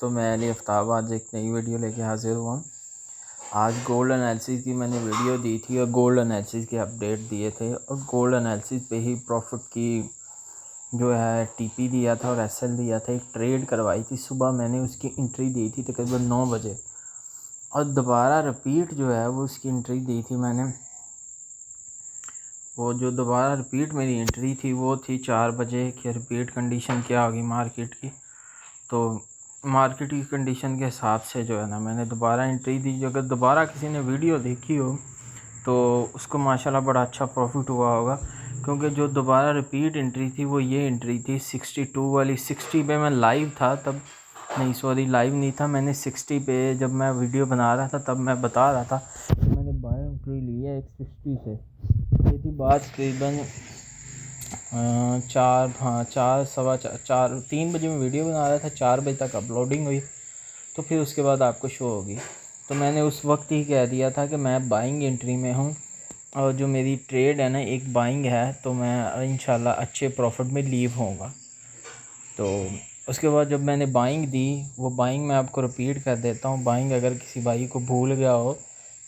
दोस्तों, मैं अली आफ्ताब आज एक नई वीडियो लेके हाज़िर हुआ हूँ। आज गोल्ड एनालिसिस की मैंने वीडियो दी थी और गोल्ड एनालिसिस के अपडेट दिए थे और गोल्ड एनालिसिस पे ही प्रॉफिट की जो है टीपी दिया था और एसएल दिया था। एक ट्रेड करवाई थी, सुबह मैंने उसकी एंट्री दी थी तकरीबन 9 बजे और दोबारा रिपीट जो है वो उसकी एंट्री दी थी मैंने। वो जो दोबारा रिपीट मेरी एंट्री थी वो थी 4 बजे कि रिपीट कंडीशन क्या होगी मार्केट की। तो मार्केट की कंडीशन के हिसाब से जो है ना मैंने दोबारा एंट्री दी। जो अगर दोबारा किसी ने वीडियो देखी हो तो उसको माशाल्लाह बड़ा अच्छा प्रॉफिट हुआ होगा, क्योंकि जो दोबारा रिपीट एंट्री थी वो ये एंट्री थी 62 वाली। 60 पे मैं लाइव था तब, नहीं सॉरी लाइव नहीं था, मैंने 60 पे जब मैं वीडियो बना रहा था तब मैं बता रहा था कि मैंने बाय एंट्री ली है 160 से। ये थी बात तकरीबन 3 बजे मैं वीडियो बना रहा था, 4 बजे तक अपलोडिंग हुई तो फिर उसके बाद आपको शो होगी। तो मैंने उस वक्त ही कह दिया था कि मैं बाइंग एंट्री में हूँ और जो मेरी ट्रेड है ना एक बाइंग है, तो मैं इंशाल्लाह अच्छे प्रॉफिट में लीव होऊंगा। तो उसके बाद जब मैंने बाइंग दी, वो बाइंग मैं आपको रिपीट कर देता हूँ। बाइंग अगर किसी भाई को भूल गया हो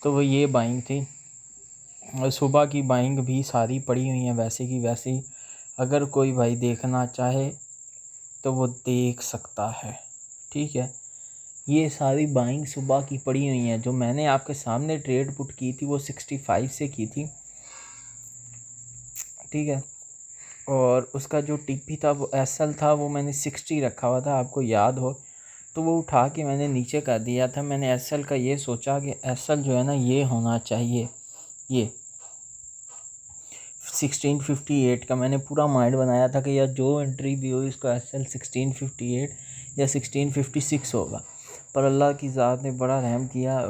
तो वो ये बाइंग थी। और सुबह की बाइंग भी सारी पड़ी हुई हैं वैसे की वैसी, अगर कोई भाई देखना चाहे तो वो देख सकता है। ठीक है, ये सारी बाइंग सुबह की पड़ी हुई हैं। जो मैंने आपके सामने ट्रेड पुट की थी वो 65 से की थी, ठीक है। और उसका जो टीपी था वो एसएल था, वो मैंने 60 रखा हुआ था, आपको याद हो तो वो उठा के मैंने नीचे कर दिया था। मैंने एसएल का ये सोचा कि एसएल जो है ना ये होना चाहिए, ये 1658 का मैंने पूरा माइंड बनाया था कि यार जो एंट्री भी हो इसका एसएल 1658 या 1656 होगा। पर अल्लाह की ज़ात ने बड़ा रहम किया,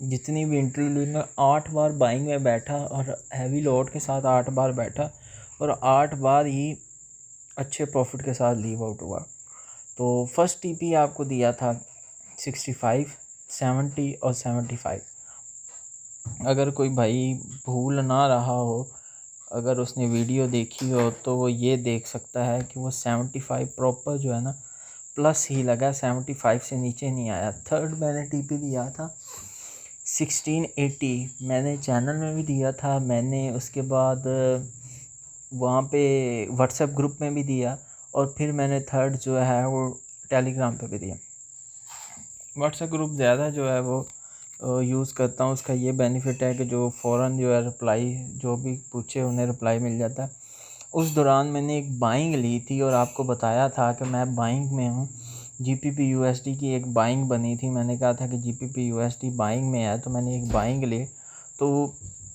जितनी भी एंट्री ली मैं 8 बार बाइंग में बैठा और हैवी लॉट के साथ 8 बार बैठा और 8 बार ही अच्छे प्रॉफिट के साथ लीव आउट हुआ। तो फर्स्ट टीपी आपको दिया था 65, 70 और 75। अगर कोई भाई भूल ना रहा हो, अगर उसने वीडियो देखी हो तो वो ये देख सकता है कि वो 75 प्रॉपर जो है ना प्लस ही लगा, 75 से नीचे नहीं आया। थर्ड मैंने टीपी दिया था 1680, मैंने चैनल में भी दिया था, मैंने उसके बाद वहाँ पे व्हाट्सएप ग्रुप में भी दिया और फिर मैंने थर्ड जो है वो टेलीग्राम पे भी दिया। व्हाट्सएप ग्रुप ज़्यादा जो है वो यूज़ करता हूँ। उसका ये बेनिफिट है कि जो फ़ौरन जो है रिप्लाई, जो भी पूछे उन्हें रिप्लाई मिल जाता है। उस दौरान मैंने एक बाइंग ली थी और आपको बताया था कि मैं बाइंग में हूँ। जीपीपी यूएसडी की एक बाइंग बनी थी, मैंने कहा था कि जीपीपी यूएसडी बाइंग में है, तो मैंने एक बाइंग ली। तो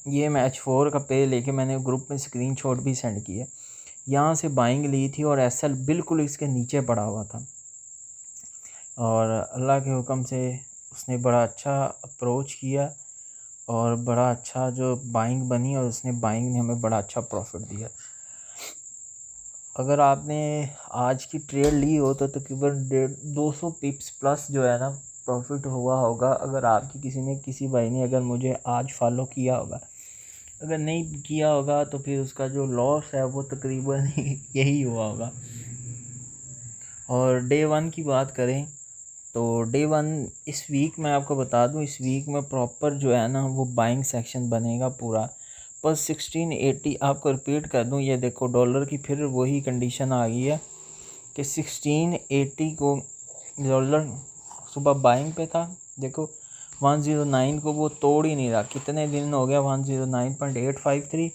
ये मैं H4 का पे लेके मैंने ग्रुप में स्क्रीनशॉट भी सेंड किए। यहाँ से बाइंग ली थी और एसएल बिल्कुल इसके नीचे पड़ा हुआ था और अल्लाह के हुक्म से उसने बड़ा अच्छा अप्रोच किया और बड़ा अच्छा जो बाइंग बनी और उसने बाइंग ने हमें बड़ा अच्छा प्रॉफिट दिया। अगर आपने आज की ट्रेड ली हो तो तकरीबन 200 पिप्स प्लस जो है ना प्रॉफिट हुआ होगा। अगर आपकी किसी भाई ने अगर मुझे आज फॉलो किया होगा, अगर नहीं किया होगा तो फिर उसका जो लॉस है वो तकरीबन यही हुआ होगा। और डे 1 की बात करें तो डे 1 इस वीक मैं आपको बता दूं, इस वीक में प्रॉपर जो है ना वो बाइंग सेक्शन बनेगा पूरा। पर 1680 आपको रिपीट कर दूं, ये देखो डॉलर की फिर वही कंडीशन आ गई है कि 1680 को डॉलर सुबह बाइंग पे था। देखो 109 को वो तोड़ ही नहीं रहा, कितने दिन हो गया 109.853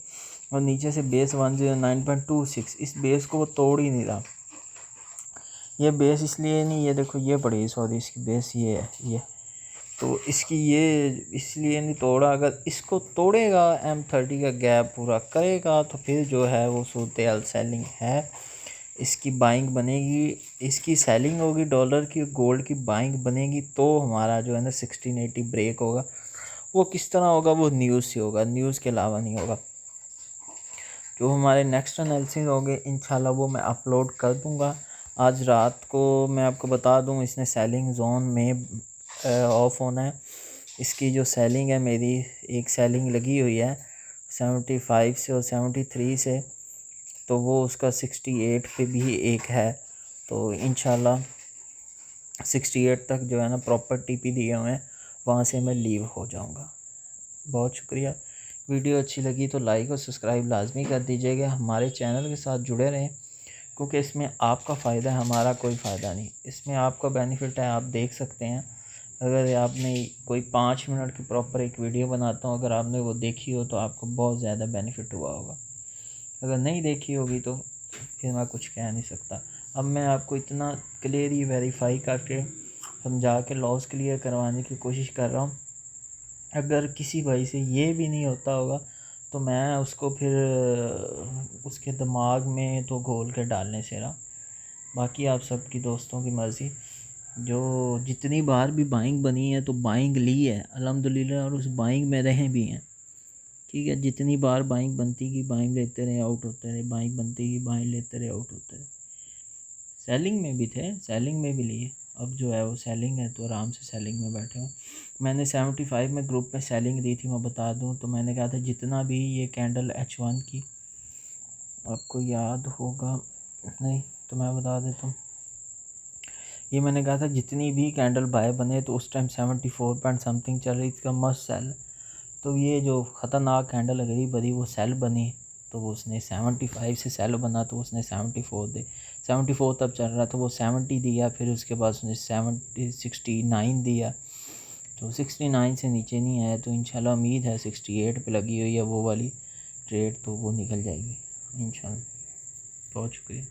और नीचे से बेस 109.26, इस बेस को वो तोड़ ही नहीं रहा। ये बेस इसलिए नहीं, ये देखो ये पड़ी सॉरी इसकी बेस ये है, ये तो इसकी ये इसलिए नहीं तोड़ा। अगर इसको तोड़ेगा M30 का गैप पूरा करेगा तो फिर जो है वो सूरत सेलिंग है, इसकी बाइंग बनेगी, इसकी सेलिंग होगी डॉलर की, गोल्ड की बाइंग बनेगी तो हमारा जो है ना 1680 ब्रेक होगा। वो किस तरह होगा, वो न्यूज़ से होगा, न्यूज़ के अलावा नहीं होगा। जो हमारे नेक्स्ट एनालिसिस होंगे इंशाल्लाह वो मैं अपलोड कर दूंगा। आज रात को मैं आपको बता दूं इसने सेलिंग जोन में ऑफ होना है। इसकी जो सेलिंग है, मेरी एक सेलिंग लगी हुई है 75 से और 73 से, तो वो उसका 68 पे भी एक है। तो इंशाल्लाह 68 तक जो है ना प्रॉपर टीपी दिए हुए हैं, वहाँ से मैं लीव हो जाऊँगा। बहुत शुक्रिया। वीडियो अच्छी लगी तो लाइक और सब्सक्राइब लाजमी कर दीजिएगा। हमारे चैनल के साथ जुड़े रहें, क्योंकि इसमें आपका फ़ायदा है, हमारा कोई फ़ायदा नहीं। इसमें आपका बेनिफिट है, आप देख सकते हैं। अगर आपने कोई 5 मिनट की प्रॉपर एक वीडियो बनाता हूँ, अगर आपने वो देखी हो तो आपको बहुत ज़्यादा बेनिफिट हुआ होगा। अगर नहीं देखी होगी तो फिर मैं कुछ कह नहीं सकता। अब मैं आपको इतना क्लियरली वेरीफाई करके समझा के लॉस क्लियर करवाने की कोशिश कर रहा हूँ। अगर किसी भाई से ये भी नहीं होता होगा तो मैं उसको फिर उसके दिमाग में तो घोल के डालने से रहा। बाकी आप सबकी दोस्तों की मर्ज़ी। जो जितनी बार भी बाइंग बनी है तो बाइंग ली है अल्हम्दुलिल्लाह, और उस बाइंग में रहे भी हैं। ठीक है, जितनी बार बाइंग बनती की बाइंग लेते रहे, आउट होते रहे, बाइंग बनती की बाइंग लेते रहे, आउट होते रहे। सेलिंग में भी थे, सेलिंग में भी लिए। अब जो है वो सेलिंग है तो आराम से सेलिंग में बैठे हूँ। मैंने 75 में ग्रुप में सेलिंग दी थी, मैं बता दूँ तो मैंने कहा था जितना भी ये कैंडल H1 की, आपको याद होगा नहीं तो मैं बता देता हूँ। ये मैंने कहा था जितनी भी कैंडल बाय बने तो उस टाइम 74 पॉइंट समथिंग चल रही थी, इसका मस्ट सेल। तो ये जो ख़तरनाक कैंडल गरीब बनी वो सेल बनी, तो वो उसने 75 से सेल बना तो उसने 74 दे 74 तब चल रहा तो वो 70 दिया, फिर उसके बाद उसने 69 दिया। तो 69 से नीचे नहीं आया, तो इंशाल्लाह उम्मीद है 68 पे लगी हुई है वो वाली ट्रेड, तो वो निकल जाएगी इंशाल्लाह। बहुत शुक्रिया।